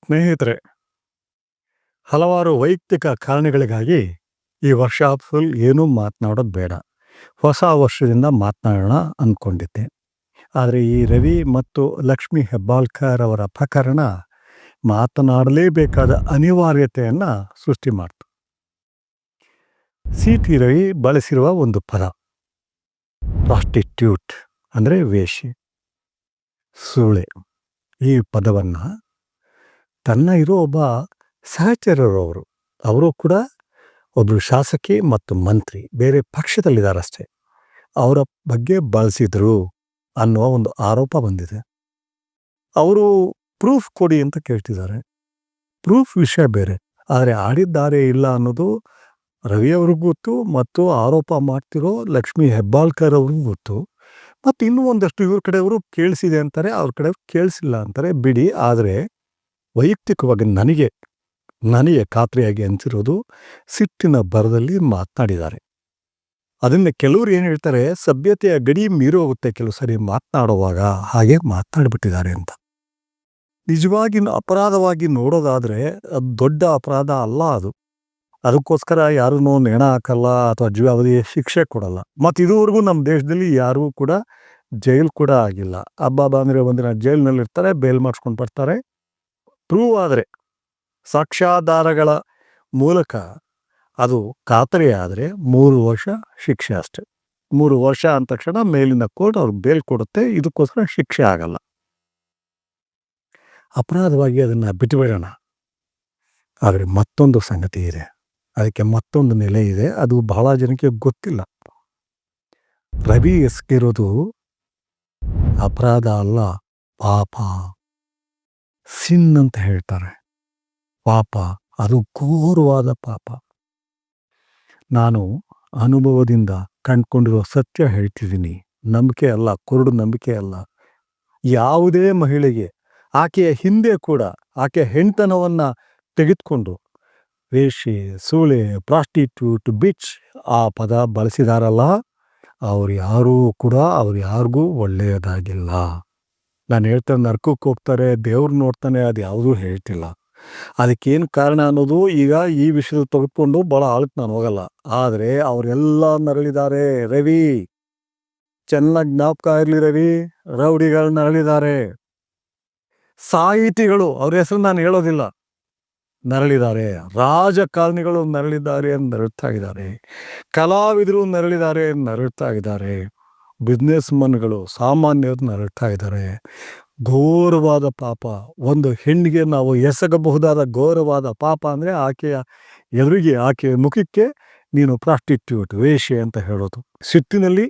ಸ್ನೇಹಿತರೆ, ಹಲವಾರು ವೈಯಕ್ತಿಕ ಕಾರಣಗಳಿಗಾಗಿ ಈ ವರ್ಷ ಫುಲ್ ಏನೂ ಮಾತನಾಡೋದು ಬೇಡ. ಹೊಸ ವರ್ಷದಿಂದ ಮಾತನಾಡೋಣ ಅಂದ್ಕೊಂಡಿದ್ದೆ. ಆದರೆ ಈ ರವಿ ಮತ್ತು ಲಕ್ಷ್ಮಿ ಹೆಬ್ಬಾಳ್ಕರ್ ಅವರ ಪ್ರಕರಣ ಮಾತನಾಡಲೇಬೇಕಾದ ಅನಿವಾರ್ಯತೆಯನ್ನು ಸೃಷ್ಟಿ ಮಾಡ್ತು. ಸಿ ಟಿ ರವಿ ಬಳಸಿರುವ ಒಂದು ಪದ ಪ್ರಾಸ್ಟಿಟ್ಯೂಟ್ ಅಂದರೆ ವೇಶ್ಯೆ, ಸೂಳೆ. ಈ ಪದವನ್ನು ತನ್ನ ಇರೋ ಒಬ್ಬ ಸಹಚರರವರು, ಅವರು ಕೂಡ ಒಬ್ಬರು ಶಾಸಕಿ ಮತ್ತು ಮಂತ್ರಿ, ಬೇರೆ ಪಕ್ಷದಲ್ಲಿದ್ದಾರಷ್ಟೇ, ಅವರ ಬಗ್ಗೆ ಬಳಸಿದರು ಅನ್ನುವ ಒಂದು ಆರೋಪ ಬಂದಿದೆ. ಅವರು ಪ್ರೂಫ್ ಕೊಡಿ ಅಂತ ಕೇಳ್ತಿದ್ದಾರೆ. ಪ್ರೂಫ್ ವಿಷಯ ಬೇರೆ, ಆದರೆ ಆಡಿದ್ದಾರೆ ಇಲ್ಲ ಅನ್ನೋದು ರವಿಯವ್ರಿಗೂ ಗೊತ್ತು ಮತ್ತು ಆರೋಪ ಮಾಡ್ತಿರೋ ಲಕ್ಷ್ಮಿ ಹೆಬ್ಬಾಳ್ಕರ್ ಅವ್ರಿಗೂ ಗೊತ್ತು. ಮತ್ತು ಇನ್ನೂ ಒಂದಷ್ಟು ಇವ್ರ ಕಡೆಯವರು ಕೇಳಿಸಿದೆ ಅಂತಾರೆ, ಅವ್ರ ಕಡೆ ಕೇಳಿಸಿಲ್ಲ ಅಂತಾರೆ. ಬಿಡಿ, ಆದರೆ ವೈಯಕ್ತಿಕವಾಗಿ ನನಗೆ ಖಾತ್ರಿಯಾಗಿ ಅನಿಸಿರೋದು ಸಿಟ್ಟಿನ ಭರದಲ್ಲಿ ಮಾತನಾಡಿದ್ದಾರೆ. ಅದನ್ನು ಕೆಲವರು ಏನು ಹೇಳ್ತಾರೆ, ಸಭ್ಯತೆಯ ಗಡಿ ಮೀರೋಗುತ್ತೆ ಕೆಲವು ಸರಿ ಮಾತನಾಡುವಾಗ, ಹಾಗೆ ಮಾತನಾಡಿಬಿಟ್ಟಿದ್ದಾರೆ ಅಂತ. ನಿಜವಾಗಿ ಅಪರಾಧವಾಗಿ ನೋಡೋದಾದರೆ ಅದು ದೊಡ್ಡ ಅಪರಾಧ ಅಲ್ಲ. ಅದಕ್ಕೋಸ್ಕರ ಯಾರೂ ನೇಣ ಹಾಕಲ್ಲ ಅಥವಾ ಜೀವಾವಧಿ ಶಿಕ್ಷೆ ಕೊಡಲ್ಲ. ಮತ್ತು ಇದುವರೆಗೂ ನಮ್ಮ ದೇಶದಲ್ಲಿ ಯಾರಿಗೂ ಕೂಡ ಜೈಲು ಕೂಡ ಆಗಿಲ್ಲ. ಹಬ್ಬ ಅಂದರೆ ಒಂದಿನ ಜೈಲಿನಲ್ಲಿರ್ತಾರೆ, ಬೇಲ್ ಮಾಡಿಸ್ಕೊಂಡು ಬರ್ತಾರೆ. ಪ್ರೂವ್ ಆದರೆ, ಸಾಕ್ಷ್ಯಾಧಾರಗಳ ಮೂಲಕ ಅದು ಖಾತರಿ ಆದರೆ 3 ವರ್ಷ ಶಿಕ್ಷೆ ಅಷ್ಟೆ. 3 ವರ್ಷ ಅಂದ ತಕ್ಷಣ ಮೇಲಿನ ಕೋರ್ಟ್ ಅವ್ರಿಗೆ ಬೇಲ್ ಕೊಡುತ್ತೆ. ಇದಕ್ಕೋಸ್ಕರ ಶಿಕ್ಷೆ ಆಗಲ್ಲ. ಅಪರಾಧವಾಗಿ ಅದನ್ನು ಬಿಟ್ಟುಬಿಡೋಣ. ಆದರೆ ಮತ್ತೊಂದು ಸಂಗತಿ ಇದೆ, ಅದಕ್ಕೆ ಮತ್ತೊಂದು ನೆಲೆ ಇದೆ. ಅದು ಬಹಳ ಜನಕ್ಕೆ ಗೊತ್ತಿಲ್ಲ. ರವಿ ಎಸಗಿರೋದು ಅಪರಾಧ ಅಲ್ಲ, ಪಾಪ, ಸಿನ್ ಅಂತ ಹೇಳ್ತಾರೆ. ಪಾಪ, ಅದು ಘೋರವಾದ ಪಾಪ. ನಾನು ಅನುಭವದಿಂದ ಕಂಡುಕೊಂಡಿರೋ ಸತ್ಯ ಹೇಳ್ತಿದ್ದೀನಿ. ನಂಬಿಕೆ ಅಲ್ಲ, ಕುರುಡು ನಂಬಿಕೆ ಅಲ್ಲ. ಯಾವುದೇ ಮಹಿಳೆಗೆ ಆಕೆಯ ಹಿಂದೆ ಕೂಡ ಆಕೆಯ ಹೆಣ್ತನವನ್ನು ತೆಗೆದುಕೊಂಡು ವೇಶ್ಯೆ, ಸೂಳೆ, ಪ್ರಾಸ್ಟಿಟ್ಯೂಟ್, ಬಿಚ್ ಆ ಪದ ಬಳಸಿದಾರಲ್ಲ, ಅವ್ರು ಯಾರಿಗೂ ಒಳ್ಳೆಯದಾಗಿಲ್ಲ. ನಾನು ಹೇಳ್ತಾರೆ, ನರಕಕ್ಕೆ ಹೋಗ್ತಾರೆ, ದೇವ್ರು ನೋಡ್ತಾನೆ, ಅದು ಯಾವುದೂ ಹೇಳ್ತಿಲ್ಲ. ಅದಕ್ಕೇನು ಕಾರಣ ಅನ್ನೋದು ಈಗ ಈ ವಿಷಯದ ತೆಗೆದುಕೊಂಡು ಭಾಳ ಆಳಕ್ಕೆ ನಾನು ಹೋಗಲ್ಲ. ಆದರೆ ಅವರೆಲ್ಲ ನರಳಿದ್ದಾರೆ. ರವಿ, ಚೆನ್ನಾಗಿ ಜ್ಞಾಪಕ ಇರಲಿ ರವಿ, ರೌಡಿಗಳು ನರಳಿದ್ದಾರೆ. ಸಾಹಿತಿಗಳು, ಅವ್ರ ಹೆಸರು ನಾನು ಹೇಳೋದಿಲ್ಲ, ನರಳಿದ್ದಾರೆ. ರಾಜಕಾರಣಿಗಳು ನರಳ್ತಾ ಇದ್ದಾರೆ. ಕಲಾವಿದರು ನರಳ್ತಾ ಇದ್ದಾರೆ. ಬಿಸ್ನೆಸ್ ಮನ್ಗಳು, ಸಾಮಾನ್ಯರು ನರಳ್ತಾ ಇದ್ದಾರೆ. ಘೋರವಾದ ಪಾಪ. ಒಂದು ಹೆಣ್ಣಿಗೆ ನಾವು ಎಸಗಬಹುದಾದ ಘೋರವಾದ ಪಾಪ ಅಂದರೆ ಆಕೆಯ ಎದುರಿಗೆ, ಆಕೆಯ ಮುಖಕ್ಕೆ ನೀನು ಪ್ರಾಸ್ಟಿಟ್ಯೂಟ್, ವೇಶ್ಯೆ ಅಂತ ಹೇಳೋದು. ಸಿಟ್ಟಿನಲ್ಲಿ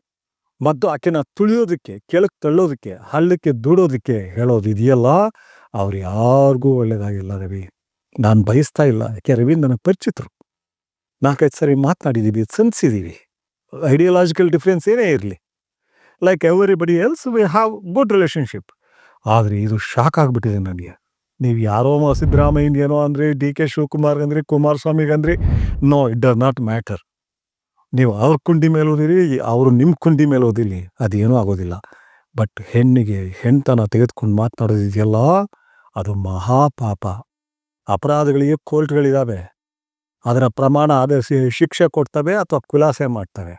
ಮತ್ತು ಆಕೆನ ತುಳಿಯೋದಕ್ಕೆ, ಕೆಳಕ್ಕೆ ತಳ್ಳೋದಕ್ಕೆ, ಹಳ್ಳಕ್ಕೆ ದೂಡೋದಕ್ಕೆ ಹೇಳೋದು ಇದೆಯಲ್ಲ, ಅವ್ರು ಯಾರಿಗೂ ಒಳ್ಳೆಯದಾಗಿಲ್ಲ ರವಿ. ನಾನು ಬಯಸ್ತಾ ಇಲ್ಲ, ಯಾಕೆ ರವಿ ನನಗೆ ಪರಿಚಿತರು. 4-5 ಸರಿ ಮಾತನಾಡಿದ್ದೀವಿ, ಸನ್ಸಿದ್ದೀವಿ. ಐಡಿಯಾಲಜಿಕಲ್ ಡಿಫ್ರೆನ್ಸ್ ಏನೇ ಇರಲಿ, like everybody else we have good relationship. ಆದರೆ ಇದು ಶಾಕ್ ಆಗಿಬಿಟ್ಟಿದೆ ನನಗೆ. ನೀವು ಯಾರೋ ಸಿದ್ದರಾಮಯ್ಯನೋ ಅಂದ್ರಿ, ಡಿ ಕೆ ಶಿವಕುಮಾರ್ ಅಂದ್ರಿ, ಕುಮಾರಸ್ವಾಮಿಗೆ ಅಂದ್ರಿ, no, it does not matter. ನೀವು ಅವ್ರ ಕುಂಡಿ ಮೇಲೆ ಓದಿರಿ, ಅವರು ನಿಮ್ಮ ಕುಂಡಿ ಮೇಲೆ ಓದಿಲಿ, ಅದೇನೂ ಆಗೋದಿಲ್ಲ. ಬಟ್ ಹೆಣ್ಣಿಗೆ ಹೆಣ್ತನ ತೆಗೆದುಕೊಂಡು ಮಾತನಾಡೋದಿದೆಯಲ್ಲ, ಅದು ಮಹಾಪಾಪ. ಅಪರಾಧಗಳಿಗೆ ಕೋರ್ಟ್ಗಳಿದ್ದಾವೆ, ಅದರ ಪ್ರಮಾಣ ಆಧರಿಸಿ ಶಿಕ್ಷೆ ಕೊಡ್ತವೆ ಅಥವಾ ಖುಲಾಸೆ ಮಾಡ್ತವೆ.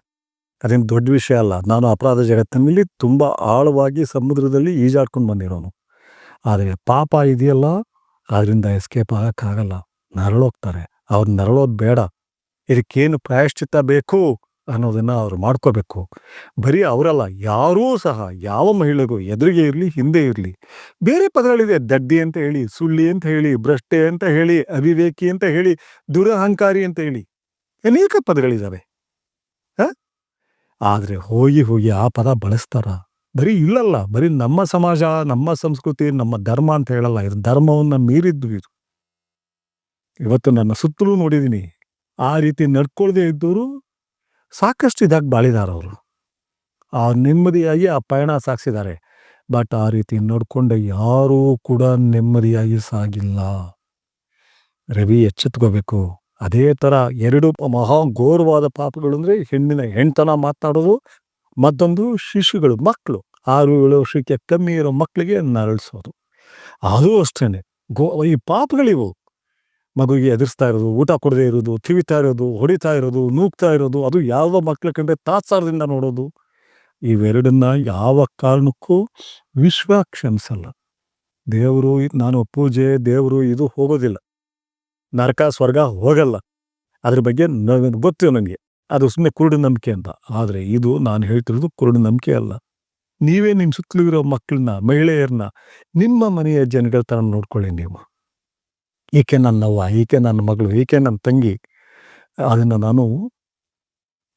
ಅದೇನು ದೊಡ್ಡ ವಿಷಯ ಅಲ್ಲ. ನಾನು ಅಪರಾಧ ಜಗತ್ತಿನಲ್ಲಿ ತುಂಬ ಆಳವಾಗಿ ಸಮುದ್ರದಲ್ಲಿ ಈಜಾಡ್ಕೊಂಡು ಬಂದಿರೋನು. ಆದರೆ ಪಾಪ ಇದೆಯಲ್ಲ, ಅದರಿಂದ ಎಸ್ಕೇಪ್ ಆಗೋಕ್ಕಾಗಲ್ಲ. ನರಳೋಗ್ತಾರೆ. ಅವ್ರು ನರಳೋದು ಬೇಡ. ಇದಕ್ಕೇನು ಪ್ರಾಯಶ್ಚಿತ್ತ ಬೇಕು ಅನ್ನೋದನ್ನು ಅವ್ರು ಮಾಡ್ಕೋಬೇಕು. ಬರೀ ಅವರಲ್ಲ, ಯಾರೂ ಸಹ, ಯಾವ ಮಹಿಳೆಗೂ ಎದುರಿಗೆ ಇರಲಿ, ಹಿಂದೆ ಇರಲಿ, ಬೇರೆ ಪದಗಳಿದೆ. ದಡ್ಡಿ ಅಂತ ಹೇಳಿ, ಸುಳ್ಳಿ ಅಂತ ಹೇಳಿ, ಭ್ರಷ್ಟೆ ಅಂತ ಹೇಳಿ, ಅವಿವೇಕಿ ಅಂತ ಹೇಳಿ, ದುರಹಂಕಾರಿ ಅಂತ ಹೇಳಿ, ಅನೇಕ ಪದಗಳಿದ್ದಾವೆ. ಆದರೆ ಹೋಗಿ ಆ ಪದ ಬಳಸ್ತಾರ? ಬರೀ ಇಲ್ಲಲ್ಲ, ಬರೀ ನಮ್ಮ ಸಮಾಜ, ನಮ್ಮ ಸಂಸ್ಕೃತಿ, ನಮ್ಮ ಧರ್ಮ ಅಂತ ಹೇಳಲ್ಲ. ಇದು ಧರ್ಮವನ್ನು ಮೀರಿದ್ದು. ಇದು ಇವತ್ತು ನನ್ನ ಸುತ್ತಲೂ ನೋಡಿದ್ದೀನಿ. ಆ ರೀತಿ ನಡ್ಕೊಳ್ಳದೆ ಇದ್ದವರು ಸಾಕಷ್ಟು ಇದಾಗಿ ಬಾಳಿದಾರವರು. ಆ ನೆಮ್ಮದಿಯಾಗಿ ಆ ಪಯಣ ಸಾಗಿಸಿದ್ದಾರೆ. ಬಟ್ ಆ ರೀತಿ ನಡ್ಕೊಂಡ ಯಾರೂ ಕೂಡ ನೆಮ್ಮದಿಯಾಗಿ ಸಾಗಿಲ್ಲ. ರವಿ ಎಚ್ಚೆತ್ಕೋಬೇಕು. ಅದೇ ಥರ 2 ಮಹಾ ಘೋರವಾದ ಪಾಪಗಳು ಅಂದರೆ ಹೆಣ್ತನ ಮಾತನಾಡೋದು, ಮತ್ತೊಂದು ಶಿಶುಗಳು, ಮಕ್ಕಳು, 6-7 ವರ್ಷಕ್ಕೆ ಕಮ್ಮಿ ಇರೋ ಮಕ್ಕಳಿಗೆ ನರಳಿಸೋದು. ಅದು ಅಷ್ಟೇ. ಈ ಪಾಪಗಳಿವು. ಮಗುವಿಗೆ ಎದುರಿಸ್ತಾ ಇರೋದು, ಊಟ ಕೊಡದೇ ಇರೋದು, ತಿವಿತಾ ಇರೋದು, ಹೊಡಿತಾ ಇರೋದು, ನೂಗ್ತಾ ಇರೋದು, ಅದು ಯಾವ ಮಕ್ಳ ಕಂಡ್ರೆ ತಾತ್ಸಾರದಿಂದ ನೋಡೋದು. ಇವೆರಡನ್ನ ಯಾವ ಕಾರಣಕ್ಕೂ ವಿಶ್ವ ಕ್ಷಮಿಸಲ್ಲ. ದೇವರು ನಾನು ಪೂಜೆ, ದೇವರು ಇದು ಹೋಗೋದಿಲ್ಲ. ನರಕ ಸ್ವರ್ಗ ಹೋಗಲ್ಲ. ಅದ್ರ ಬಗ್ಗೆ ಗೊತ್ತು ನನಗೆ. ಅದು ಸುಮ್ಮನೆ ಕುರುಡು ನಂಬಿಕೆ ಅಂತ. ಆದರೆ ಇದು ನಾನು ಹೇಳ್ತಿರೋದು ಕುರುಡು ನಂಬಿಕೆ ಅಲ್ಲ. ನೀವೇ ನಿಮ್ಮ ಸುತ್ತಲೂ ಇರೋ ಮಕ್ಕಳನ್ನ, ಮಹಿಳೆಯರನ್ನ ನಿಮ್ಮ ಮನೆಯ ಜನಗಳ ಥರ ನೋಡ್ಕೊಳ್ಳಿ ನೀವು. ಈಕೆ ನನ್ನವ್ವ, ಈಕೆ ನನ್ನ ಮಗಳು, ಈಕೆ ನನ್ನ ತಂಗಿ. ಅದನ್ನು ನಾನು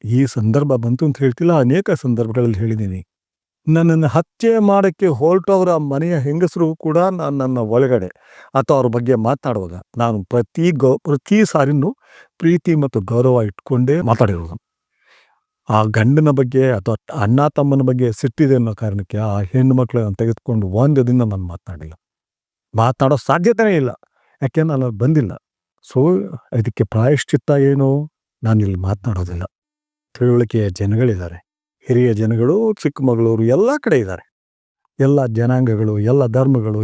ಈ ಸಂದರ್ಭ ಬಂತು ಅಂತ ಹೇಳ್ತಿಲ್ಲ, ಅನೇಕ ಸಂದರ್ಭಗಳಲ್ಲಿ ಹೇಳಿದ್ದೀನಿ. ನನ್ನನ್ನು ಹತ್ಯೆ ಮಾಡೋಕ್ಕೆ ಹೊರಟವರ ಮನೆಯ ಹೆಂಗಸರು ಕೂಡ ನನ್ನ ಒಳಗಡೆ ಅಥವಾ ಅವ್ರ ಬಗ್ಗೆ ಮಾತನಾಡುವಾಗ ನಾನು ಪ್ರತಿ ಸಾರಿನೂ ಪ್ರೀತಿ ಮತ್ತು ಗೌರವ ಇಟ್ಕೊಂಡೇ ಮಾತಾಡಿರೋದು. ಆ ಗಂಡನ ಬಗ್ಗೆ ಅಥವಾ ಅಣ್ಣ ತಮ್ಮನ ಬಗ್ಗೆ ಸಿಟ್ಟಿದೆ ಅನ್ನೋ ಕಾರಣಕ್ಕೆ ಆ ಹೆಣ್ಣು ಮಕ್ಕಳನ್ನು ತೆಗೆದುಕೊಂಡು ಒಂದು ದಿನ ನಾನು ಮಾತನಾಡೋ ಸಾಧ್ಯತೆಯೇ ಇಲ್ಲ. ಯಾಕೆ ನಾನು ಬಂದಿಲ್ಲ. ಸೊ ಇದಕ್ಕೆ ಪ್ರಾಯಶ್ಚಿತ್ತ ಏನು, ನಾನಿಲ್ಲಿ ಮಾತನಾಡೋದಿಲ್ಲ. ತಿಳುವಳಿಕೆಯ ಜನಗಳಿದ್ದಾರೆ, ಹಿರಿಯ ಜನಗಳು, ಚಿಕ್ಕಮಗಳೂರು ಎಲ್ಲ ಕಡೆ ಇದ್ದಾರೆ. ಎಲ್ಲ ಜನಾಂಗಗಳು, ಎಲ್ಲ ಧರ್ಮಗಳು,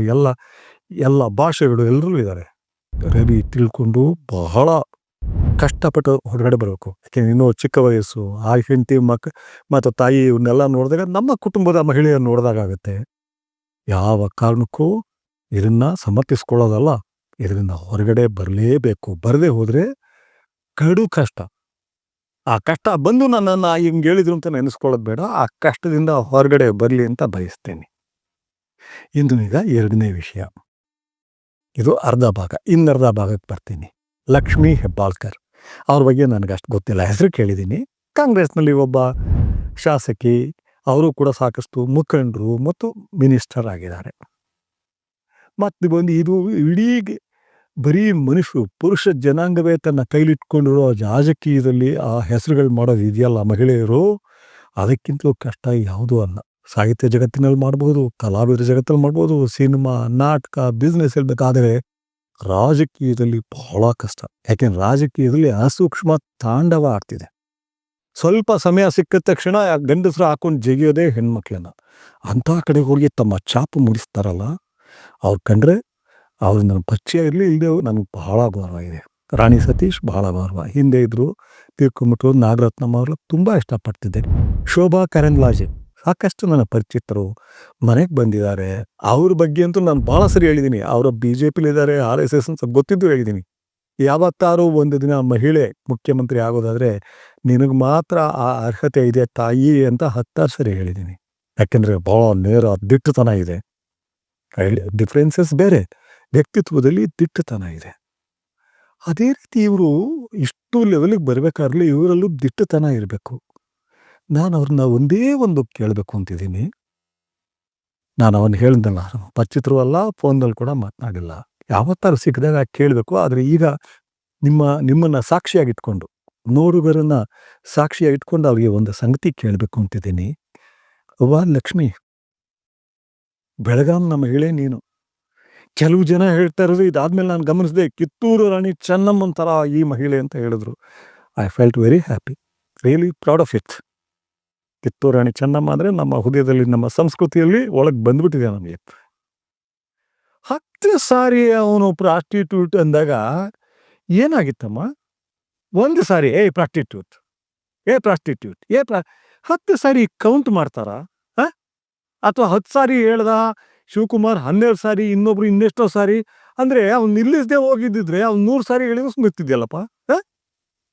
ಎಲ್ಲ ಭಾಷೆಗಳು ಎಲ್ಲರೂ ಇದ್ದಾರೆ. ರವಿ ತಿಳ್ಕೊಂಡು ಬಹಳ ಕಷ್ಟಪಟ್ಟು ಹೊರಗಡೆ ಬರಬೇಕು. ಯಾಕೆಂದ್ರೆ ಇನ್ನೂ ಚಿಕ್ಕ ವಯಸ್ಸು, ಆ ಹೆಂಡತಿ ಮತ್ತು ತಾಯಿ ಇವನ್ನೆಲ್ಲ ನೋಡಿದಾಗ ನಮ್ಮ ಕುಟುಂಬದ ಮಹಿಳೆಯರು ನೋಡಿದಾಗುತ್ತೆ. ಯಾವ ಕಾರಣಕ್ಕೂ ಇದನ್ನು ಸಮರ್ಥಿಸ್ಕೊಳ್ಳೋದಲ್ಲ, ಇದರಿಂದ ಹೊರಗಡೆ ಬರಲೇಬೇಕು. ಬರದೇ ಹೋದರೆ ಕಡು ಕಷ್ಟ. ಆ ಕಷ್ಟ ಬಂದು ನನ್ನನ್ನು ಹಿಂಗೆ ಹೇಳಿದ್ರು ಅಂತ ನೆನೆಸ್ಕೊಳ್ಳೋದು ಬೇಡ. ಆ ಕಷ್ಟದಿಂದ ಹೊರಗಡೆ ಬರಲಿ ಅಂತ ಬಯಸ್ತೇನೆ. ಇಂದು ಈಗ ಎರಡನೇ ವಿಷಯ. ಇದು ಅರ್ಧ ಭಾಗ. ಇನ್ನರ್ಧ ಭಾಗಕ್ಕೆ ಬರ್ತೀನಿ. ಲಕ್ಷ್ಮೀ ಹೆಬ್ಬಾಳ್ಕರ್ ಅವ್ರ ಬಗ್ಗೆ ನನಗಷ್ಟು ಗೊತ್ತಿಲ್ಲ. ಹೆಸರು ಕೇಳಿದ್ದೀನಿ. ಕಾಂಗ್ರೆಸ್ನಲ್ಲಿ ಒಬ್ಬ ಶಾಸಕಿ. ಅವರು ಕೂಡ ಸಾಕಷ್ಟು ಮುಖಂಡರು ಮತ್ತು ಮಿನಿಸ್ಟರ್ ಆಗಿದ್ದಾರೆ. ಮತ್ತು ಬಂದು ಇದು ಇಡೀ ಬರೀ ಪುರುಷ ಜನಾಂಗವೇ ತನ್ನ ಕೈಲಿಟ್ಕೊಂಡಿರೋ ರಾಜಕೀಯದಲ್ಲಿ ಆ ಹೆಸರುಗಳು ಮಾಡೋದು ಇದೆಯಲ್ಲ ಮಹಿಳೆಯರು, ಅದಕ್ಕಿಂತಲೂ ಕಷ್ಟ ಯಾವುದೂ ಅಲ್ಲ. ಸಾಹಿತ್ಯ ಜಗತ್ತಿನಲ್ಲಿ ಮಾಡ್ಬೋದು, ಕಲಾವಿದರ ಜಗತ್ತಲ್ಲಿ ಮಾಡ್ಬೋದು, ಸಿನಿಮಾ, ನಾಟಕ, ಬಿಸ್ನೆಸ್ ಇರಬೇಕಾದರೆ ರಾಜಕೀಯದಲ್ಲಿ ಬಹಳ ಕಷ್ಟ. ಯಾಕೆಂದ್ರೆ ರಾಜಕೀಯದಲ್ಲಿ ಅಸೂಕ್ಷ್ಮ ತಾಂಡವ ಆಡ್ತಿದೆ. ಸ್ವಲ್ಪ ಸಮಯ ಸಿಕ್ಕಿದ ತಕ್ಷಣ ಗಂಡಸರು ಹಾಕೊಂಡು ಜಗಿಯೋದೇ ಹೆಣ್ಮಕ್ಳನ್ನ. ಅಂಥ ಕಡೆ ಹೋಗಿ ತಮ್ಮ ಚಾಪು ಮುಡಿಸ್ತಾರಲ್ಲ, ಅವ್ರು ಕಂಡ್ರೆ ಅವ್ರು ನನ್ನ ಪರಿಚಯ ಇರಲಿ ಇಲ್ಲದೆ ನನಗೆ ಬಹಳ ಗೌರವ ಇದೆ. ರಾಣಿ ಸತೀಶ್ ಬಹಳ ಗೌರವ. ಹಿಂದೆ ಇದ್ದರು, ತೀರ್ಕೊಂಬಿಟ್ಟು. ನಾಗರತ್ನಮ್ಮ ಅವ್ರನ್ನ ತುಂಬ ಇಷ್ಟಪಡ್ತಿದ್ದೆ. ಶೋಭಾ ಕರಂದ್ಲಾಜೆ ಸಾಕಷ್ಟು ನನ್ನ ಪರಿಚಿತರು, ಮನೆಗೆ ಬಂದಿದ್ದಾರೆ. ಅವ್ರ ಬಗ್ಗೆ ಅಂತೂ ನಾನು ಭಾಳ ಸರಿ ಹೇಳಿದ್ದೀನಿ. ಅವರ BJPಲಿದ್ದಾರೆ, RSS ಅಂತ ಗೊತ್ತಿದ್ದು ಹೇಳಿದ್ದೀನಿ. ಯಾವತ್ತಾರು ಒಂದು ದಿನ ಮಹಿಳೆ ಮುಖ್ಯಮಂತ್ರಿ ಆಗೋದಾದರೆ ನಿನಗೆ ಮಾತ್ರ ಆ ಅರ್ಹತೆ ಇದೆ ತಾಯಿ ಅಂತ 10 ಸರಿ ಹೇಳಿದ್ದೀನಿ. ಯಾಕೆಂದರೆ ಭಾಳ ನೇರ ದಿಟ್ಟತನ ಇದೆ. ಡಿಫ್ರೆನ್ಸಸ್ ಬೇರೆ, ವ್ಯಕ್ತಿತ್ವದಲ್ಲಿ ದಿಟ್ಟತನ ಇದೆ. ಅದೇ ರೀತಿ ಇವರು ಇಷ್ಟು ಲೆವೆಲಿಗೆ ಬರಬೇಕಾದ್ರೆ ಇವರಲ್ಲೂ ದಿಟ್ಟತನ ಇರಬೇಕು. ನಾನು ಅವ್ರನ್ನ ಒಂದೇ ಒಂದು ಕೇಳಬೇಕು ಅಂತಿದ್ದೀನಿ. ನಾನು ಅವನು ಹೇಳಿದ್ನಲ್ಲ, ಪರಿಚಿತರು ಅಲ್ಲ, ಫೋನ್ದಲ್ಲಿ ಕೂಡ ಮಾತನಾಡಿಲ್ಲ. ಯಾವತ್ತಾರು ಸಿಕ್ಕಿದಾಗ ಕೇಳಬೇಕು. ಆದರೆ ಈಗ ನಿಮ್ಮನ್ನು ಸಾಕ್ಷಿಯಾಗಿಟ್ಕೊಂಡು, ನೋಡುಗರನ್ನು ಸಾಕ್ಷಿಯಾಗಿಟ್ಕೊಂಡು ಅವ್ರಿಗೆ ಒಂದು ಸಂಗತಿ ಕೇಳಬೇಕು ಅಂತಿದ್ದೀನಿ. ಅವ್ವ ಲಕ್ಷ್ಮಿ, ಬೆಳಗಾಂನ ಮಹಿಳೆ ನೀನು. ಕೆಲವು ಜನ ಹೇಳ್ತಾ ಇರೋದು, ಇದಾದ್ಮೇಲೆ ನಾನು ಗಮನಿಸಿದೆ, ಕಿತ್ತೂರು ರಾಣಿ ಚೆನ್ನಮ್ಮನ ಥರ ಈ ಮಹಿಳೆ ಅಂತ ಹೇಳಿದ್ರು. I felt very happy, really proud of it. Kittur Rani Chennamma ಅಂದರೆ ನಮ್ಮ ಹೃದಯದಲ್ಲಿ, ನಮ್ಮ ಸಂಸ್ಕೃತಿಯಲ್ಲಿ ಒಳಗೆ ಬಂದ್ಬಿಟ್ಟಿದೆ ನಮಗೆ. 10 ಸಾರಿ ಅವನು ಪ್ರಾಸ್ಟಿಟ್ಯೂಟ್ ಅಂದಾಗ ಏನಾಗಿತ್ತಮ್ಮ? ಒಂದು ಸಾರಿ ಪ್ರಾಸ್ಟಿಟ್ಯೂಟ್ 10 ಸಾರಿ ಕೌಂಟ್ ಮಾಡ್ತಾರಾ? ಅಥವಾ 10 ಸಾರಿ ಹೇಳ್ದ ಶಿವಕುಮಾರ್, 12 ಸಾರಿ, ಇನ್ನೊಬ್ರು ಇನ್ನೆಷ್ಟೋ ಸಾರಿ ಅಂದರೆ ಅವ್ನು ನಿಲ್ಲಿಸದೆ ಹೋಗಿದ್ದಿದ್ರೆ ಅವ್ನು 100 ಸಾರಿ ಹೇಳಿದ್ರು ಸ್ಮಿರ್ತಿದ್ಯಲ್ಲಪ್ಪ.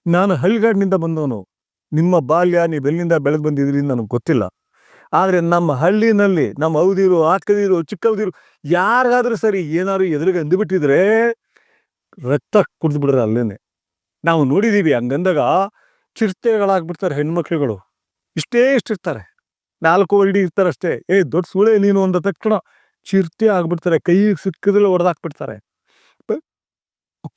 ನಾನು ಹಳ್ಳಿಗಾಡಿನಿಂದ ಬಂದವನು. ನಿಮ್ಮ ಬಾಲ್ಯ ನೀವೆಲ್ಲಿಂದ ಬೆಳೆದು ಬಂದಿದ್ರಿ ನನಗೆ ಗೊತ್ತಿಲ್ಲ. ಆದರೆ ನಮ್ಮ ಹಳ್ಳಿನಲ್ಲಿ ನಮ್ಮ ಹೌದಿರು, ಆಕದಿರು, ಚಿಕ್ಕವದಿರು ಯಾರಿಗಾದ್ರೂ ಸರಿ ಏನಾದ್ರು ಎದುರಿಗೆ ಅಂದುಬಿಟ್ಟಿದ್ರೆ ರಕ್ತ ಕುಡಿದು ಬಿಡ್ರೆ ಅಲ್ಲೇನೆ. ನಾವು ನೋಡಿದ್ದೀವಿ. ಹಂಗಂದಾಗ ಚಿರತೆಗಳಾಗ್ಬಿಡ್ತಾರೆ ಹೆಣ್ಮಕ್ಳುಗಳು. ಇಷ್ಟಿರ್ತಾರೆ, 4 ಅಡಿ ಇರ್ತಾರೆ ಅಷ್ಟೇ. ದೊಡ್ಡ ಸೂಳೆ ನೀನು ಅಂದ ತಕ್ಷಣ ಚಿರತೆ ಆಗ್ಬಿಡ್ತಾರೆ. ಕೈ ಸಿಕ್ಕದಲ್ಲಿ ಹೊಡೆದಾಕ್ಬಿಡ್ತಾರೆ.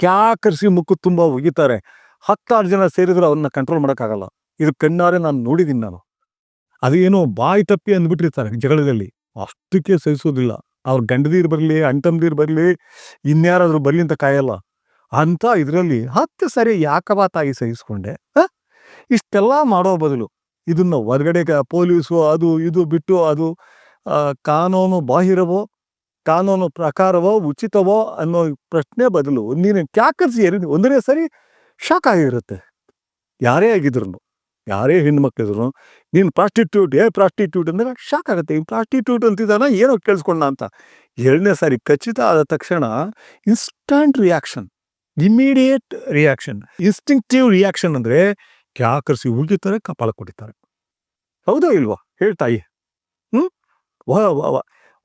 ಕ್ಯಾಕರಿಸಿ ಮುಕ್ಕು ತುಂಬ ಒಗಿತಾರೆ. 10 ಜನ ಸೇರಿದ್ರು ಅವ್ರನ್ನ ಕಂಟ್ರೋಲ್ ಮಾಡೋಕ್ಕಾಗಲ್ಲ. ಇದು ಕಣ್ಣಾರೆ ನಾನು ನೋಡಿದ್ದೀನಿ. ನಾನು ಅದೇನೋ ಬಾಯಿ ತಪ್ಪಿ ಅಂದ್ಬಿಟ್ಟಿರ್ತಾರೆ ಜಗಳದಲ್ಲಿ. ಅಷ್ಟಕ್ಕೆ ಸಹಿಸೋದಿಲ್ಲ. ಅವ್ರ ಗಂಡದೀರು ಬರಲಿ, ಅಣ್ತಂದಿರು ಬರಲಿ, ಇನ್ಯಾರಾದ್ರೂ ಬರಲಿ ಅಂತ ಕಾಯಲ್ಲ. ಅಂತ ಇದರಲ್ಲಿ 10 ಸಾರಿ ಯಾಕವಾ ತಾಯಿ ಸಹಿಸ್ಕೊಂಡೆ? ಇಷ್ಟೆಲ್ಲ ಮಾಡೋ ಬದಲು ಇದನ್ನು ಹೊರಗಡೆ ಪೊಲೀಸು ಅದು ಇದು ಬಿಟ್ಟು, ಅದು ಕಾನೂನು ಬಾಹಿರವೋ ಕಾನೂನು ಪ್ರಕಾರವೋ ಉಚಿತವೋ ಅನ್ನೋ ಪ್ರಶ್ನೆ ಬದಲು ನೀನು ಕ್ಯಾಕರ್ಸಿ ಒಂದನೇ ಸರಿ ಶಾಕ್ ಆಗಿರುತ್ತೆ. ಯಾರೇ ಆಗಿದ್ರು, ಯಾರೇ ಹೆಣ್ಮಕ್ಳಿದ್ರು, ನೀನು ಪ್ರಾಸ್ಟಿಟ್ಯೂಟ್ ಅಂದರೆ ಶಾಕ್ ಆಗುತ್ತೆ. ಈ ಪ್ರಾಸ್ಟಿಟ್ಯೂಟ್ ಅಂತಿದ್ದಾನ ಏನೋ ಕೇಳಿಸ್ಕೊಂಡ ಅಂತ. ಎರಡನೇ ಸಾರಿ ಖಚಿತ ಆದ ತಕ್ಷಣ instant reaction, immediate reaction, instinctive reaction ಅಂದರೆ ಕ್ಯಾಕರ್ಸಿ ಉಗಿತಾರೆ, ಕಪಾಳ ಕೊಡಿತಾರೆ. ಹೌದಾ ಇಲ್ವಾ ಹೇಳ್ತಾಯಿ?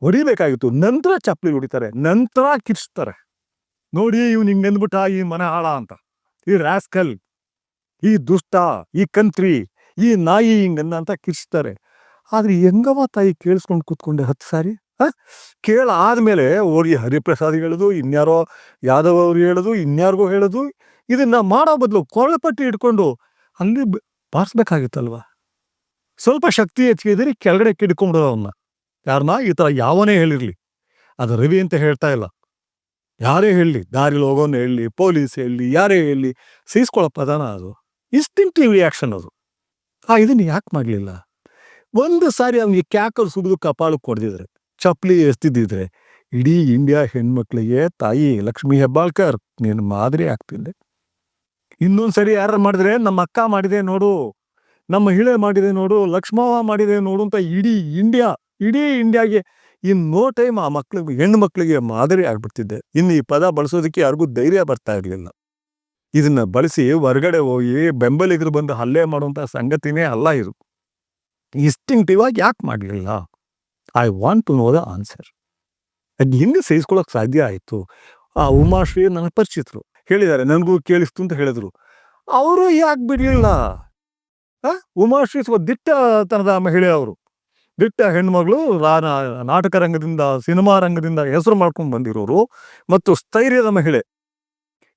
ಹೊಡಿಬೇಕಾಗಿತ್ತು, ನಂತರ ಚಪ್ಪಲಿ ಹೊಡಿತಾರೆ, ನಂತರ ಕಿರ್ಸ್ತಾರೆ. ನೋಡಿ ಇವ್ನು ಹಿಂಗೆ ಅಂದ್ಬಿಟ್ಟ, ಈ ಮನೆ ಹಾಳ ಅಂತ, ಈ ರಾಸ್ಕಲ್, ಈ ದುಷ್ಟ, ಈ ಕಂತ್ರಿ, ಈ ನಾಯಿ ಹಿಂಗನ್ನ ಅಂತ ಕಿರ್ಸ್ತಾರೆ. ಆದ್ರೆ ಹೆಂಗವ ತಾಯಿ ಕೇಳಿಸ್ಕೊಂಡು ಕೂತ್ಕೊಂಡೆ 10 ಸಾರಿ. ಕೇಳಾದ್ಮೇಲೆ ಹೋಗಿ ಹರಿಪ್ರಸಾದ್ ಹೇಳೋದು, ಇನ್ಯಾರೋ ಯಾದವ್ ಅವ್ರು ಹೇಳೋದು, ಇನ್ಯಾರಿಗೋ ಹೇಳೋದು. ಇದನ್ನ ಮಾಡೋ ಬದಲು ಕೊರಳಪಟ್ಟಿ ಇಟ್ಕೊಂಡು ಅಲ್ಲಿ ಬಾರಿಸ್ಬೇಕಾಗಿತ್ತಲ್ವ. ಸ್ವಲ್ಪ ಶಕ್ತಿ ಹೆಚ್ಚಿದ್ರೆ ಕೆಳಗಡೆ ಕಿಡ್ಕೊಂಡ್ಬಿಡೋ ಅವನ್ನ. ಯಾರನ್ನ ಈ ಥರ ಯಾವನೇ ಹೇಳಿರ್ಲಿ, ಅದು ರವಿ ಅಂತ ಹೇಳ್ತಾ ಇಲ್ಲ, ಯಾರೇ ಹೇಳಲಿ, ದಾರಿಲಿ ಹೋಗೋನು ಹೇಳಲಿ, ಪೊಲೀಸ್ ಹೇಳಲಿ, ಯಾರೇ ಹೇಳಲಿ, ಸಹಿಸ್ಕೊಳ್ಳೋ ಪದಾನ ಅದು. ಇನ್ಸ್ಟಿಂಕ್ಟಿವ್ ರಿಯಾಕ್ಷನ್ ಅದು. ಇದನ್ನು ಯಾಕೆ ಮಾಡಲಿಲ್ಲ? ಒಂದು ಸಾರಿ ಅವ್ನಿಗೆ ಕ್ಯಾಕರ್ ಸುಗಿದು ಕಪಾಳಕ್ಕೆ ಹೊಡೆದಿದ್ರೆ, ಚಪ್ಪಲಿ ಎಸ್ತಿದ್ದಿದ್ರೆ, ಇಡೀ ಇಂಡಿಯಾ ಹೆಣ್ಮಕ್ಳಿಗೆ ತಾಯಿ ಲಕ್ಷ್ಮೀ ಹೆಬ್ಬಾಳ್ಕರ್ ನೀನು ಮಾದರಿ ಆಗ್ತಿದ್ದೆ. ಇನ್ನೊಂದ್ಸರಿ ಯಾರು ಮಾಡಿದ್ರೆ, ನಮ್ಮ ಅಕ್ಕ ಮಾಡಿದೆ ನೋಡು, ನಮ್ಮ ಹಿಳೆ ಮಾಡಿದೆ ನೋಡು, ಲಕ್ಷ್ಮವ್ವ ಮಾಡಿದೆ ನೋಡು ಅಂತ ಇಡೀ ಇಂಡಿಯಾಗೆ ಇನ್ ನೋ ಟೈಮ್ ಆ ಮಕ್ಳಿಗೆ, ಹೆಣ್ಣು ಮಕ್ಳಿಗೆ ಮಾದರಿ ಆಗ್ಬಿಡ್ತಿದ್ದೆ. ಇನ್ನು ಈ ಪದ ಬಳಸೋದಕ್ಕೆ ಯಾರಿಗೂ ಧೈರ್ಯ ಬರ್ತಾ ಇರಲಿಲ್ಲ. ಇದನ್ನ ಬಳಸಿ ಹೊರಗಡೆ ಹೋಗಿ ಬೆಂಬಲಿಗರು ಬಂದು ಹಲ್ಲೆ ಮಾಡುವಂಥ ಸಂಗತಿನೇ ಅಲ್ಲ ಇದು. ಇನ್ಸ್ಟಿಂಕ್ಟಿವ್ ಆಗಿ ಯಾಕೆ ಮಾಡಲಿಲ್ಲ? I want to know the answer. ಅದು ಹೆಂಗೆ ಸಹಿಸ್ಕೊಳ್ಳೋಕೆ ಸಾಧ್ಯ ಆಯಿತು? ಆ ಉಮಾಶ್ರೀ ನನಗೆ ಪರಿಚಿತರು, ಹೇಳಿದ್ದಾರೆ, ನನಗೂ ಕೇಳಿಸ್ತು ಅಂತ ಹೇಳಿದ್ರು. ಅವರು ಯಾಕೆ ಬಿಡಲಿಲ್ಲ? ಉಮಾಶ್ರೀ ಸ್ವಲ್ಪ ದಿಟ್ಟತನದ ಮಹಿಳೆ, ಅವರು ದಿಟ್ಟ ಹೆಣ್ಮಗಳು, ನಾಟಕ ರಂಗದಿಂದ, ಸಿನಿಮಾ ರಂಗದಿಂದ ಹೆಸರು ಮಾಡ್ಕೊಂಡು ಬಂದಿರೋರು ಮತ್ತು ಸ್ಥೈರ್ಯದ ಮಹಿಳೆ.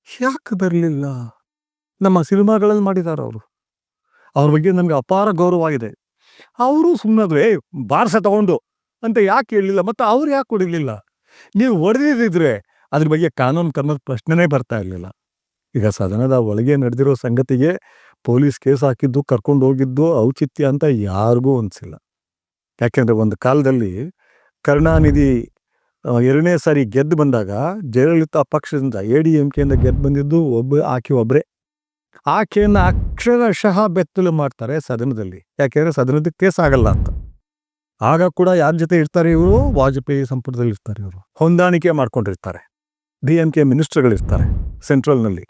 ಯಾಕೆ ಬರಲಿಲ್ಲ? ನಮ್ಮ ಸಿನಿಮಾಗಳಲ್ಲಿ ಮಾಡಿದ್ದಾರೆ ಅವರು. ಅವ್ರ ಬಗ್ಗೆ ನನಗೆ ಅಪಾರ ಗೌರವ ಇದೆ. ಅವರು ಸುಮ್ಮನಾದ್ರೆ ಬಾರ್ಸ ತಗೊಂಡು ಅಂತ ಯಾಕೆ ಹೇಳಲಿಲ್ಲ? ಮತ್ತು ಅವ್ರು ಯಾಕೆ ಹೊಡಿಲಿಲ್ಲ? ನೀವು ಹೊಡೆದಿದ್ರೆ ಅದ್ರ ಬಗ್ಗೆ ಕಾನೂನು ಕ್ರಮದ ಪ್ರಶ್ನೆನೇ ಬರ್ತಾ ಇರಲಿಲ್ಲ. ಈಗ ಸದನದ ಒಳಗೆ ನಡೆದಿರೋ ಸಂಗತಿಗೆ ಪೊಲೀಸ್ ಕೇಸ್ ಹಾಕಿದ್ದು, ಕರ್ಕೊಂಡು ಹೋಗಿದ್ದು ಔಚಿತ್ಯ ಅಂತ ಯಾರಿಗೂ ಅನಿಸಿಲ್ಲ. ಯಾಕೆಂದರೆ ಒಂದು ಕಾಲದಲ್ಲಿ ಕರುಣಾನಿಧಿ 2ನೇ ಸಾರಿ ಗೆದ್ದು ಬಂದಾಗ ಜಯಲಲಿತಾ ಪಕ್ಷದಿಂದ ADMKಯಿಂದ ಗೆದ್ದು ಬಂದಿದ್ದು ಆಕೆ ಒಬ್ಬರೇ. ಆಕೆಯನ್ನು ಅಕ್ಷರಶಃ ಬೆತ್ತಲು ಮಾಡ್ತಾರೆ ಸದನದಲ್ಲಿ. ಯಾಕೆಂದರೆ ಸದನದ ಕೇಸ್ ಆಗಲ್ಲ ಅಂತ. ಆಗ ಕೂಡ ಯಾರ ಜೊತೆ ಇರ್ತಾರೆ ಇವರು? ವಾಜಪೇಯಿ ಸಂಪುಟದಲ್ಲಿ ಇರ್ತಾರೆ ಇವರು. ಹೊಂದಾಣಿಕೆ ಮಾಡ್ಕೊಂಡಿರ್ತಾರೆ. DMK ಮಿನಿಸ್ಟರ್ಗಳಿರ್ತಾರೆ ಸೆಂಟ್ರಲ್ನಲ್ಲಿ.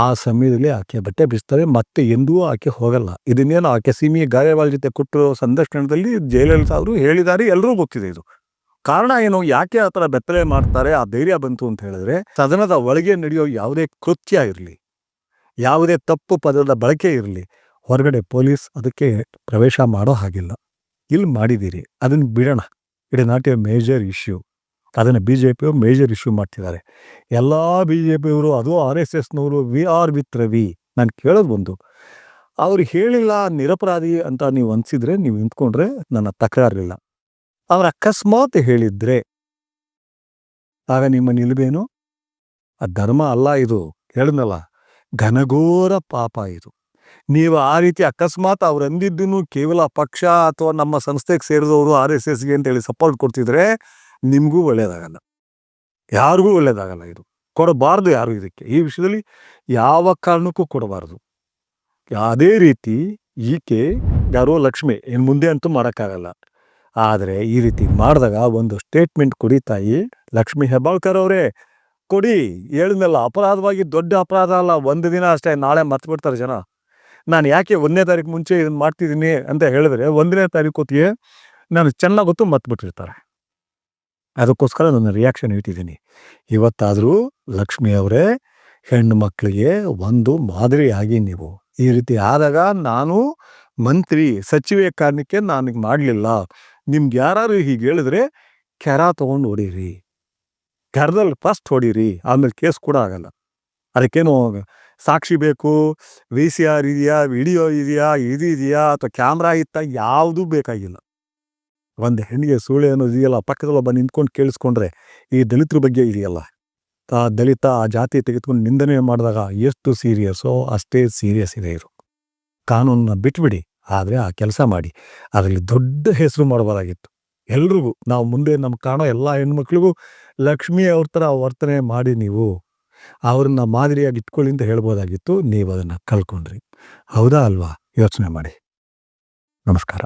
ಆ ಸಮಯದಲ್ಲಿ ಆಕೆ ಬಟ್ಟೆ ಬಿಸ್ತಾರೆ, ಮತ್ತೆ ಎಂದೂ ಆಕೆ ಹೋಗಲ್ಲ. ಇದನ್ನೇನು ಆಕೆ ಸಿಮಿ ಗಾಯವಾಲ್ ಜೊತೆ ಕೊಟ್ಟಿರೋ ಸಂದರ್ಶನದಲ್ಲಿ ಜಯಲಲಿತಾ ಅವರು ಹೇಳಿದ್ದಾರೆ, ಎಲ್ಲರೂ ಗೊತ್ತಿದೆ ಇದು. ಕಾರಣ ಏನು, ಯಾಕೆ ಆ ಥರ ಬೆತ್ತಲೆ ಮಾಡ್ತಾರೆ, ಆ ಧೈರ್ಯ ಬಂತು ಅಂತ ಹೇಳಿದ್ರೆ, ಸದನದ ಒಳಗೆ ನಡೆಯೋ ಯಾವುದೇ ಕೃತ್ಯ ಇರಲಿ, ಯಾವುದೇ ತಪ್ಪು ಪದದ ಬಳಕೆ ಇರಲಿ, ಹೊರಗಡೆ ಪೊಲೀಸ್ ಅದಕ್ಕೆ ಪ್ರವೇಶ ಮಾಡೋ ಹಾಗಿಲ್ಲ. ಇಲ್ಲಿ ಮಾಡಿದ್ದೀರಿ, ಅದನ್ನು ಬಿಡೋಣ, it is not A major issue. ಅದನ್ನು BJPಯವರು ಮೇಜರ್ ಇಶ್ಯೂ ಮಾಡ್ತಿದ್ದಾರೆ. ಎಲ್ಲ BJPಯವರು, ಅದು RSSನವರು, ವಿ ಆರ್ ವಿತ್ ರವಿ. ನಾನು ಕೇಳೋದು ಒಂದು, ಅವ್ರು ಹೇಳಿಲ್ಲ ನಿರಪರಾಧಿ ಅಂತ ನೀವು ಅನಿಸಿದ್ರೆ, ನೀವು ನಿಂತ್ಕೊಂಡ್ರೆ ನನ್ನ ತಕರಾರಿಲ್ಲ. ಅವ್ರು ಅಕಸ್ಮಾತ್ ಹೇಳಿದ್ರೆ ಆಗ ನಿಮ್ಮ ನಿಲುವೇನು? ಆ ಧರ್ಮ ಅಲ್ಲ ಇದು, ಹೇಳಿದ್ನಲ್ಲ, ಘನಘೋರ ಪಾಪ ಇದು. ನೀವು ಆ ರೀತಿ ಅಕಸ್ಮಾತ್ ಅವ್ರು ಅಂದಿದ್ದನ್ನು ಕೇವಲ ಪಕ್ಷ ಅಥವಾ ನಮ್ಮ ಸಂಸ್ಥೆಗೆ ಸೇರಿದವರು RSSಗೆ ಅಂತೇಳಿ ಸಪೋರ್ಟ್ ಕೊಡ್ತಿದ್ರೆ ನಿಮಗೂ ಒಳ್ಳೇದಾಗಲ್ಲ, ಯಾರಿಗೂ ಒಳ್ಳೇದಾಗಲ್ಲ. ಇದು ಕೊಡಬಾರ್ದು ಯಾರು, ಇದಕ್ಕೆ ಈ ವಿಷಯದಲ್ಲಿ ಯಾವ ಕಾರಣಕ್ಕೂ ಕೊಡಬಾರ್ದು. ಅದೇ ರೀತಿ ಈಕೆ ಯಾರೋ ಲಕ್ಷ್ಮಿ, ಇನ್ನು ಮುಂದೆ ಅಂತೂ ಮಾಡೋಕ್ಕಾಗಲ್ಲ. ಆದರೆ ಈ ರೀತಿ ಮಾಡಿದಾಗ ಒಂದು ಸ್ಟೇಟ್ಮೆಂಟ್ ಕೊಡಿ ತಾಯಿ ಲಕ್ಷ್ಮೀ ಹೆಬ್ಬಾಳ್ಕರ್ ಅವರೇ, ಕೊಡಿ. ಹೇಳಿದ್ನಲ್ಲ, ಅಪರಾಧವಾಗಿ ದೊಡ್ಡ ಅಪರಾಧ ಅಲ್ಲ, ಒಂದು ದಿನ ಅಷ್ಟೇ, ನಾಳೆ ಮರ್ತ್ಬಿಡ್ತಾರೆ ಜನ. ನಾನು ಯಾಕೆ 1ನೇ ತಾರೀಕು ಮುಂಚೆ ಇದನ್ನು ಮಾಡ್ತಿದ್ದೀನಿ ಅಂತ ಹೇಳಿದ್ರೆ, 1ನೇ ತಾರೀಕು ಹೊತ್ತಿಗೆ ನಾನು ಚೆನ್ನಾಗಿ ಗೊತ್ತು ಮರ್ತ್ಬಿಟ್ಟಿರ್ತಾರೆ. ಅದಕ್ಕೋಸ್ಕರ ನನ್ನ ರಿಯಾಕ್ಷನ್ ಇಟ್ಟಿದ್ದೀನಿ. ಇವತ್ತಾದರೂ ಲಕ್ಷ್ಮಿ ಅವರೇ, ಹೆಣ್ಣು ಮಕ್ಕಳಿಗೆ ಒಂದು ಮಾದರಿಯಾಗಿ ನೀವು. ಈ ರೀತಿ ಆದಾಗ ನಾನು ಮಂತ್ರಿ ಸಚಿವೆ ಕಾರಣಕ್ಕೆ ನನಗೆ ಮಾಡಲಿಲ್ಲ. ನಿಮ್ಗೆ ಯಾರು ಹೀಗೆ ಹೇಳಿದ್ರೆ ಕೆರ ತೊಗೊಂಡು ಹೊಡೀರಿ, ಕೆರದಲ್ಲಿ ಫಸ್ಟ್ ಹೊಡೀರಿ, ಆಮೇಲೆ ಕೇಸ್ ಕೂಡ ಆಗಲ್ಲ. ಅದಕ್ಕೇನು ಸಾಕ್ಷಿ ಬೇಕು, VCR ಇದೆಯಾ, ವಿಡಿಯೋ ಇದೆಯಾ, ಇದೆಯಾ ಅಥವಾ ಕ್ಯಾಮ್ರಾ ಇತ್ತ, ಯಾವುದೂ ಬೇಕಾಗಿಲ್ಲ. ಒಂದು ಹೆಣ್ಣಿಗೆ ಸೂಳೆ ಅನ್ನೋದು ಇದೆಯಲ್ಲ, ಪಕ್ಕದಲ್ಲಿ ಒಬ್ಬ ನಿಂತ್ಕೊಂಡು ಕೇಳಿಸ್ಕೊಂಡ್ರೆ, ಈ ದಲಿತರ ಬಗ್ಗೆ ಇದೆಯಲ್ಲ, ಆ ದಲಿತ ಆ ಜಾತಿ ತೆಗೆದುಕೊಂಡು ನಿಂದನೆ ಮಾಡಿದಾಗ ಎಷ್ಟು ಸೀರಿಯಸ್ಸೋ ಅಷ್ಟೇ ಸೀರಿಯಸ್ ಇದೆ ಇದು. ಕಾನೂನನ್ನ ಬಿಟ್ಬಿಡಿ, ಆದರೆ ಆ ಕೆಲಸ ಮಾಡಿ. ಅದರಲ್ಲಿ ದೊಡ್ಡ ಹೆಸರು ಮಾಡಬಾರಾಗಿತ್ತು. ಎಲ್ರಿಗೂ ನಾವು ಮುಂದೆ ನಮ್ಗೆ ಕಾಣೋ ಎಲ್ಲ ಹೆಣ್ಮಕ್ಳಿಗೂ ಲಕ್ಷ್ಮಿ ಅವ್ರ ಥರ ವರ್ತನೆ ಮಾಡಿ ನೀವು ಅವ್ರನ್ನ ಮಾದರಿಯಾಗಿ ಇಟ್ಕೊಳ್ಳಿ ಅಂತ ಹೇಳ್ಬೋದಾಗಿತ್ತು. ನೀವು ಅದನ್ನು ಕಳ್ಕೊಂಡ್ರಿ. ಹೌದಾ ಅಲ್ವಾ? ಯೋಚನೆ ಮಾಡಿ. ನಮಸ್ಕಾರ.